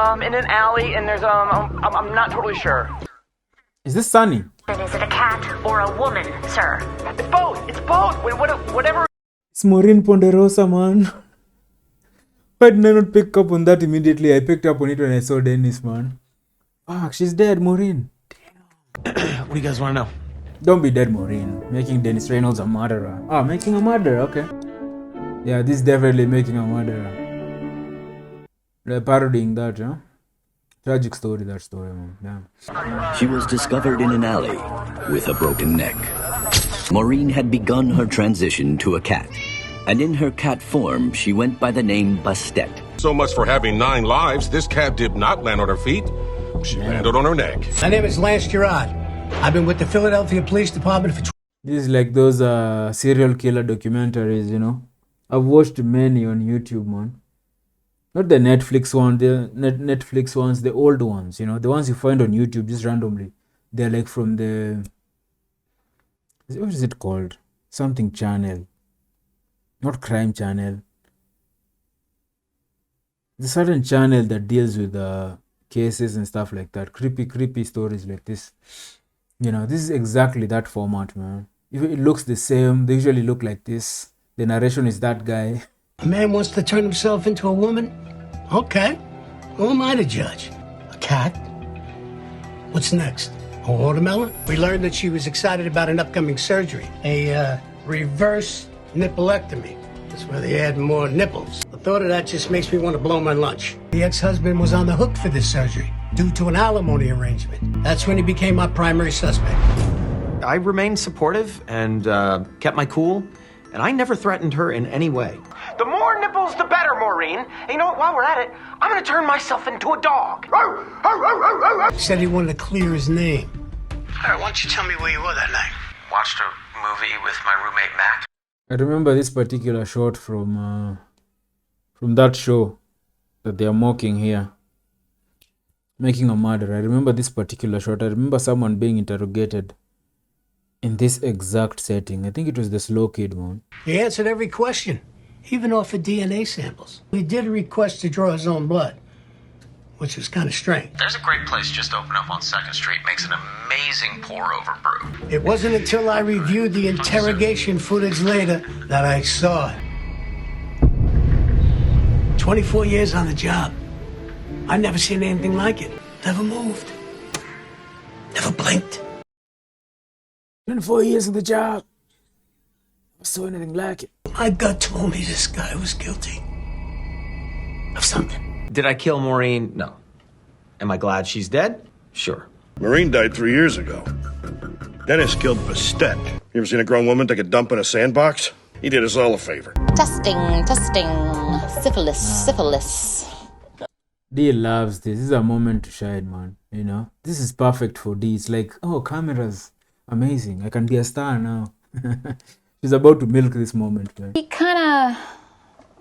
In an alley, and there's I'm not totally sure. Is this Sunny? Is it a cat or a woman, sir? It's both. It's both. Whatever. It's Maureen Ponderosa, man. Why did I not pick up on that immediately? I picked up on it when I saw Dennis, man. Fuck, she's dead, Maureen. What do you guys want to know? Don't be dead, Maureen. Making Dennis Reynolds a murderer. Ah, making a murderer, okay. Yeah, this is definitely making a murderer. They're parodying that, huh? Tragic story, that story, man. Damn. She was discovered in an alley with a broken neck. Maureen had begun her transition to a cat, and in her cat form, she went by the name Bastet. So much for having 9 lives. This cat did not land on her feet. She landed on her neck. My name is Lance Gerard. I've been with the Philadelphia Police Department for... This is like those serial killer documentaries, you know. I've watched many on YouTube, man. Not the Netflix one, the Netflix ones, the old ones, you know, the ones you find on YouTube just randomly. They're like from the, what is it called? Something channel. Not crime channel. There's a certain channel that deals with cases and stuff like that. Creepy stories like this. You know, this is exactly that format, man. If it looks the same, they usually look like this. The narration is that guy. A man wants to turn himself into a woman? Okay. Who am I to judge? A cat? What's next? A watermelon? We learned that she was excited about an upcoming surgery. A reverse nippleectomy. That's where they add more nipples. The thought of that just makes me want to blow my lunch. The ex-husband was on the hook for this surgery due to an alimony arrangement. That's when he became our primary suspect. I remained supportive and kept my cool, and I never threatened her in any way. The more nipples, the better, Maureen. And you know what? While we're at it, I'm gonna turn myself into a dog. He said he wanted to clear his name. All right, why don't you tell me where you were that night? Watched a movie with my roommate Mac. I remember this particular shot from that show that they are mocking here. Making a murder. I remember this particular shot. I remember someone being interrogated in this exact setting. I think it was the slow kid one. He answered every question, even offered DNA samples. He did request to draw his own blood, which was kind of strange. There's a great place just opened up on 2nd Street. Makes an amazing pour-over brew. It wasn't until I reviewed the interrogation footage later that I saw it. 24 years on the job. I've never seen anything like it. Never moved. Never blinked. 24 years in the job. I saw anything like it. My gut told me this guy was guilty of something. Did I kill Maureen? No. Am I glad she's dead? Sure. Maureen died 3 years ago. Dennis killed Bastet. You ever seen a grown woman take a dump in a sandbox? He did us all a favor. Testing. Syphilis. D loves this. This is a moment to shine, man. You know, this is perfect for D. It's like, oh, cameras, amazing. I can be a star now. She's about to milk this moment, man. He kind of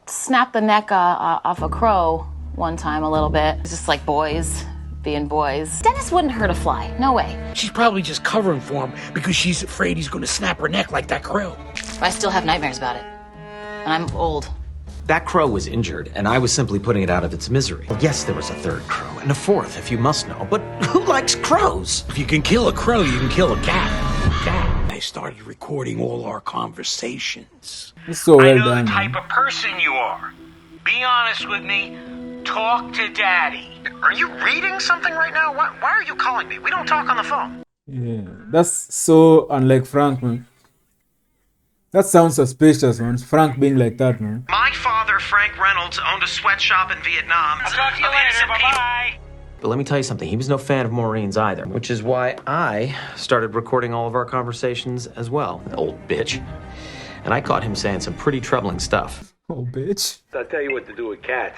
snapped the neck off a crow one time a little bit. It's just like boys being boys. Dennis wouldn't hurt a fly. No way. She's probably just covering for him because she's afraid he's going to snap her neck like that crow. I still have nightmares about it. And I'm old. That crow was injured, and I was simply putting it out of its misery. Yes, there was a 3rd crow, and a 4th, if you must know. But who likes crows? If you can kill a crow, you can kill a cat. They started recording all our conversations. It's so well I know done, the type man. of person you are. Be honest with me. Talk to Daddy. Are you reading something right now? Why are you calling me? We don't talk on the phone. Yeah, that's so unlike Frank, man. That sounds suspicious, man. Frank being like that, man. My father, Frank Reynolds, owned a sweatshop in Vietnam. I'll talk to you later. Bye-bye. But let me tell you something. He was no fan of Maureen's either, which is why I started recording all of our conversations as well. Old bitch. And I caught him saying some pretty troubling stuff. Oh, bitch. I'll tell you what to do with cats.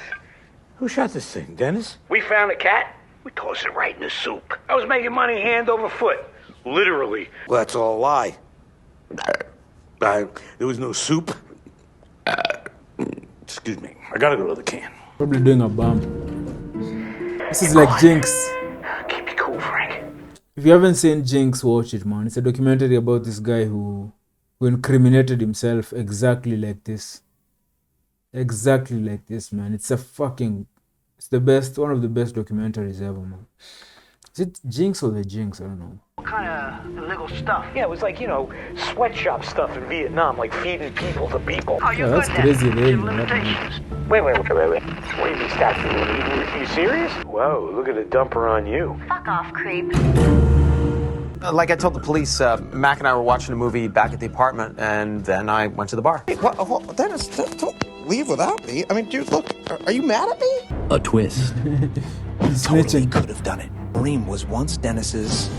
Who shot this thing, Dennis? We found a cat. We tossed it right in the soup. I was making money hand over foot. Literally. Well, that's all a lie. There was no soup. Excuse me. I gotta go to the can. Probably doing a bump. This is like Jinx. Keep it cool, Frank. If you haven't seen Jinx, watch it, man. It's a documentary about this guy who incriminated himself exactly like this. Exactly like this, man. It's It's the best, one of the best documentaries ever, man. Is it Jinx or the Jinx? I don't know. What kind of illegal stuff? Yeah, it was like, sweatshop stuff in Vietnam, like feeding people to people. Oh, Yeah, that's crazy. There, man. Wait. What do you mean, statue? Are you serious? Whoa, look at the dumper on you. Fuck off, creep. Like I told the police, Mac and I were watching a movie back at the apartment, and then I went to the bar. Hey, Dennis, don't leave without me. I mean, dude, look, are you mad at me? A twist. Totally could have done it. Maureen was once Dennis's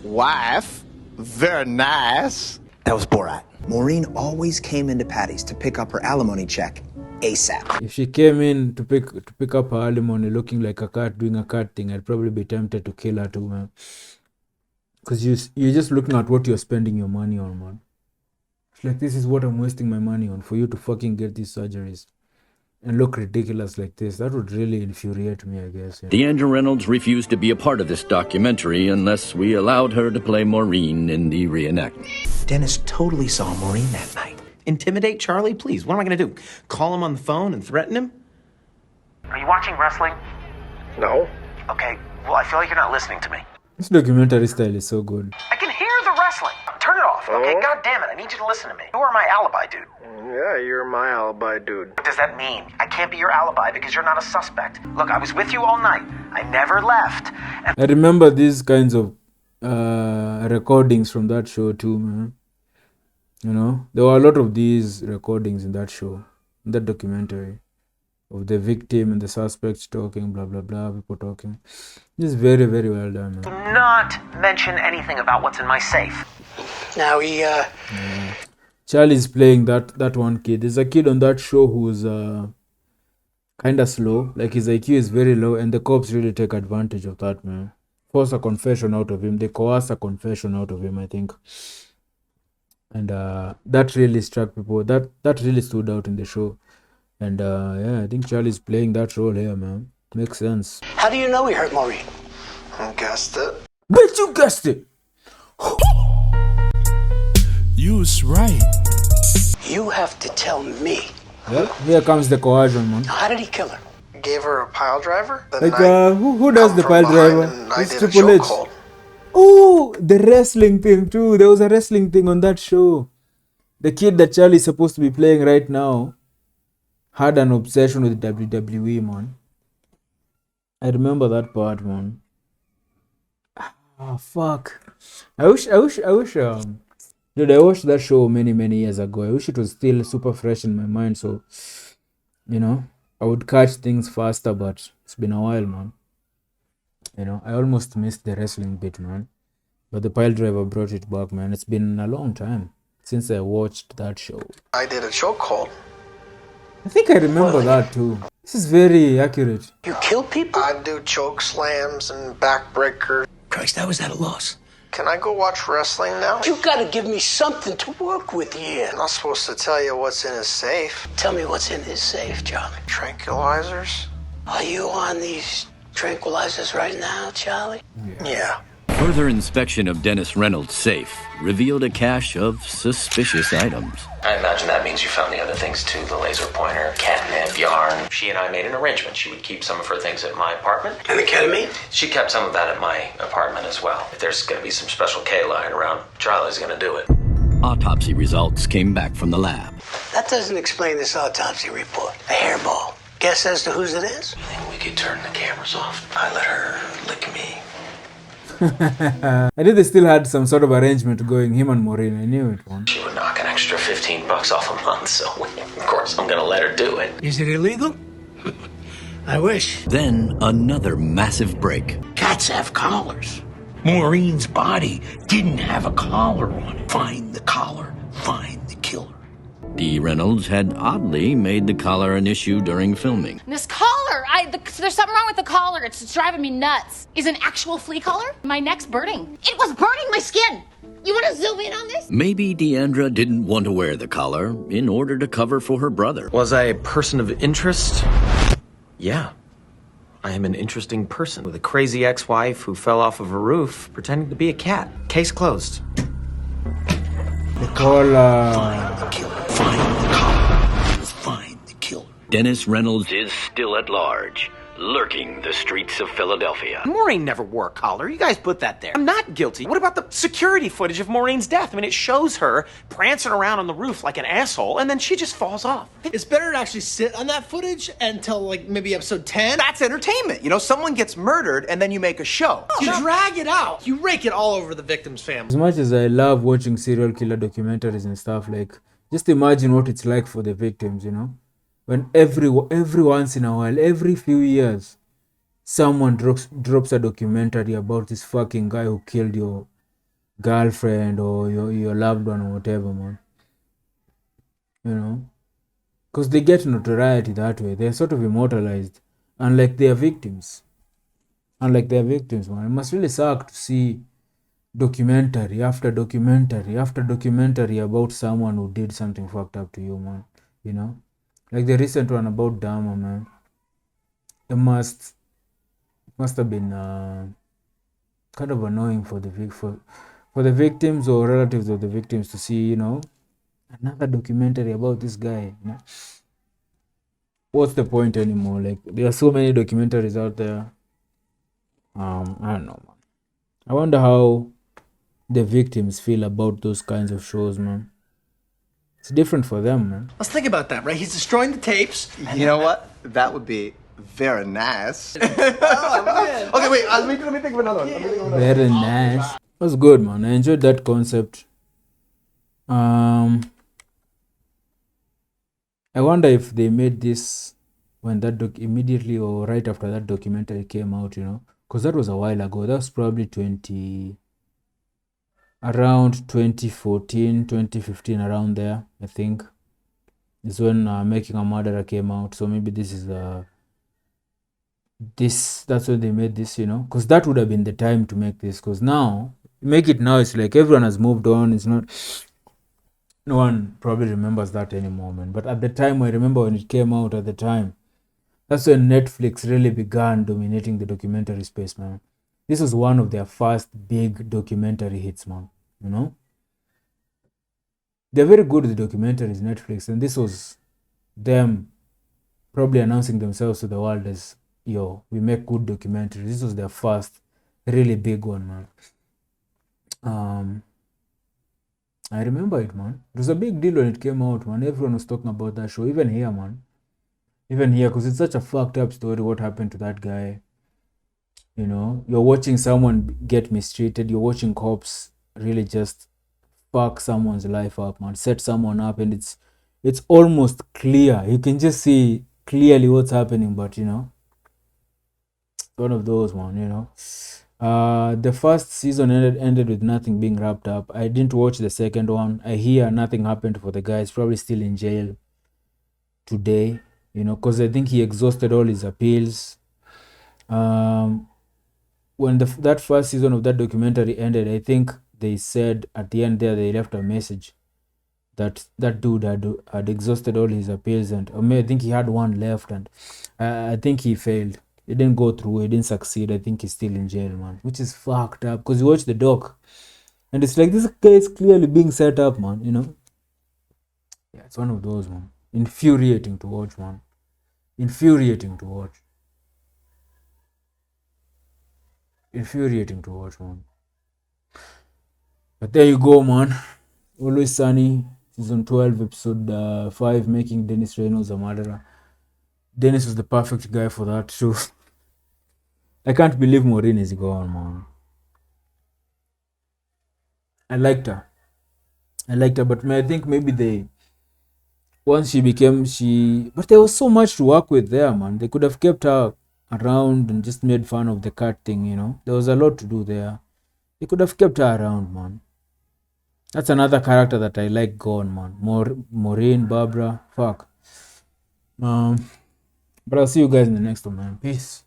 wife. Very nice. That was Borat. Maureen always came into Patty's to pick up her alimony check ASAP. If she came in to pick up her alimony looking like a cat doing a cat thing, I'd probably be tempted to kill her too, man. Because you're just looking at what you're spending your money on, man. It's like, this is what I'm wasting my money on for you to fucking get these surgeries and look ridiculous like this. That would really infuriate me, I guess. Yeah. Deandra Reynolds refused to be a part of this documentary unless we allowed her to play Maureen in the reenactment. Dennis totally saw Maureen that night. Intimidate Charlie? Please, what am I going to do? Call him on the phone and threaten him? Are you watching wrestling? No. Okay, well, I feel like you're not listening to me. This documentary style is so good. I can hear the wrestling. Turn it off, okay? God damn it, I need you to listen to me. You are my alibi, dude. Yeah, you're my alibi, dude. What does that mean? I can't be your alibi because you're not a suspect. Look, I was with you all night. I never left. And I remember these kinds of recordings from that show too, man. There were a lot of these recordings in that show, in that documentary, of the victim and the suspects talking, blah, blah, blah, people talking. It's very, very well done, man. do not mention anything about what's in my safe. Now Charlie's playing that one kid. There's a kid on that show who's kind of slow. Like, his IQ is very low, and the cops really take advantage of that, man. Force a confession out of him. They coerce a confession out of him, I think. And that really struck people. That really stood out in the show. And yeah, I think Charlie's playing that role here, man. Makes sense. How do you know he hurt Maureen? I guessed it. Bet you guessed it. You was right. You have to tell me. Well, here comes the coercion, man. How did he kill her? Gave her a pile driver. Like, who does the pile driver? It's Triple H. Chokehold. Oh, the wrestling thing too. There was a wrestling thing on that show. The kid that Charlie is supposed to be playing right now had an obsession with WWE, man. I remember that part, man. Ah, fuck. I wish, dude, I watched that show many years ago. I wish it was still super fresh in my mind, so, I would catch things faster, but it's been a while, man. I almost missed the wrestling bit, man. But the pile driver brought it back, man. It's been a long time since I watched that show. I did a chokehold. I think I remember that too. This is very accurate. You kill people? I do choke slams and backbreakers. Christ, I was at a loss. Can I go watch wrestling now? You gotta give me something to work with here. I'm not supposed to tell you what's in his safe. Tell me what's in his safe, Charlie. Tranquilizers? Are you on these tranquilizers right now, Charlie? Yeah. Further inspection of Dennis Reynolds' safe revealed a cache of suspicious items. I imagine that means you found the other things too, the laser pointer, catnip, yarn. She and I made an arrangement. She would keep some of her things at my apartment. And the ketamine? She kept some of that at my apartment as well. If there's going to be some Special K lying around, Charlie's going to do it. Autopsy results came back from the lab. That doesn't explain this autopsy report. A hairball. Guess as to whose it is? I think we could turn the cameras off. I let her lick me. I knew they still had some sort of arrangement going, him and Maureen. I knew it, man. She would knock an extra $15 off a month, so of course I'm going to let her do it. Is it illegal? I wish. Then another massive break. Cats have collars. Maureen's body didn't have a collar on it. Find the collar, find the killer. Dee Reynolds had oddly made the collar an issue during filming. This collar! There's something wrong with the collar. It's driving me nuts. Is an actual flea collar? My neck's burning. It was burning my skin! You want to zoom in on this? Maybe Deandra didn't want to wear the collar in order to cover for her brother. Was I a person of interest? Yeah. I am an interesting person with a crazy ex-wife who fell off of a roof pretending to be a cat. Case closed. The collar. Find the killer. Find the collar. Find the killer. Dennis Reynolds is still at large, lurking the streets of Philadelphia. Maureen never wore a collar. You guys put that there. I'm not guilty. What about the security footage of Maureen's death? I mean, it shows her prancing around on the roof like an asshole, and then she just falls off. It's better to actually sit on that footage until, like, maybe episode 10. That's entertainment. You know, someone gets murdered and then you make a show. You drag it out. You rake it all over the victim's family. As much as I love watching serial killer documentaries and stuff, like, just imagine what it's like for the victims, you know? When every once in a while, every few years, someone drops a documentary about this fucking guy who killed your girlfriend or your loved one or whatever, man. You know? Because they get notoriety that way. They're sort of immortalized. Unlike their victims. Man. It must really suck to see documentary after documentary after documentary about someone who did something fucked up to you, man. You know? Like the recent one about Dama, man. It must have been kind of annoying for the victims or relatives of the victims to see, you know, another documentary about this guy. You know? What's the point anymore? Like, there are so many documentaries out there. I don't know, man. I wonder how the victims feel about those kinds of shows, man. It's different for them, man. Let's think about that, right? He's destroying the tapes. You know what? That would be very nice. Oh, man. Okay, wait. Let me think of another one. Very nice. It was good, man. I enjoyed that concept. I wonder if they made this when that immediately or right after that documentary came out, you know, because that was a while ago. That was probably around 2014, 2015, around there, I think, is when Making a Murderer came out. So maybe this is that's when they made this, you know, because that would have been the time to make this. Because now, it's like everyone has moved on. It's not, no one probably remembers that anymore, man. But at the time, I remember when it came out at the time, that's when Netflix really began dominating the documentary space, man. This was one of their first big documentary hits, man. You know? They're very good with the documentaries, Netflix, and this was them probably announcing themselves to the world as, yo, we make good documentaries. This was their first really big one, man. I remember it, man. It was a big deal when it came out, man. Everyone was talking about that show, even here, man. Even here, because it's such a fucked up story what happened to that guy. You know, you're watching someone get mistreated. You're watching cops really just fuck someone's life up, man. Set someone up, and it's almost clear. You can just see clearly what's happening, but, you know, one of those, man, you know. The first season ended with nothing being wrapped up. I didn't watch the second one. I hear nothing happened for the guy. He's probably still in jail today, you know, because I think he exhausted all his appeals. When that first season of that documentary ended, I think they said at the end there, they left a message that dude had exhausted all his appeals, and I think he had one left, and I think he failed. He didn't go through. He didn't succeed. I think he's still in jail, man, which is fucked up. Because you watch the doc, and it's like this guy is clearly being set up, man. You know. Yeah, it's one of those, man. Infuriating to watch, man. Infuriating to watch, man. But there you go, man. Always Sunny, season 12, episode 5, making Dennis Reynolds a murderer. Dennis was the perfect guy for that show. I can't believe Maureen is gone, man. I liked her, but I think maybe but there was so much to work with there, man. They could have kept her around and just made fun of the cat thing, you know. There was a lot to do there. They could have kept her around, man. That's another character that I like gone, man. Maureen, Barbara, fuck. But I'll see you guys in the next one, man. Peace.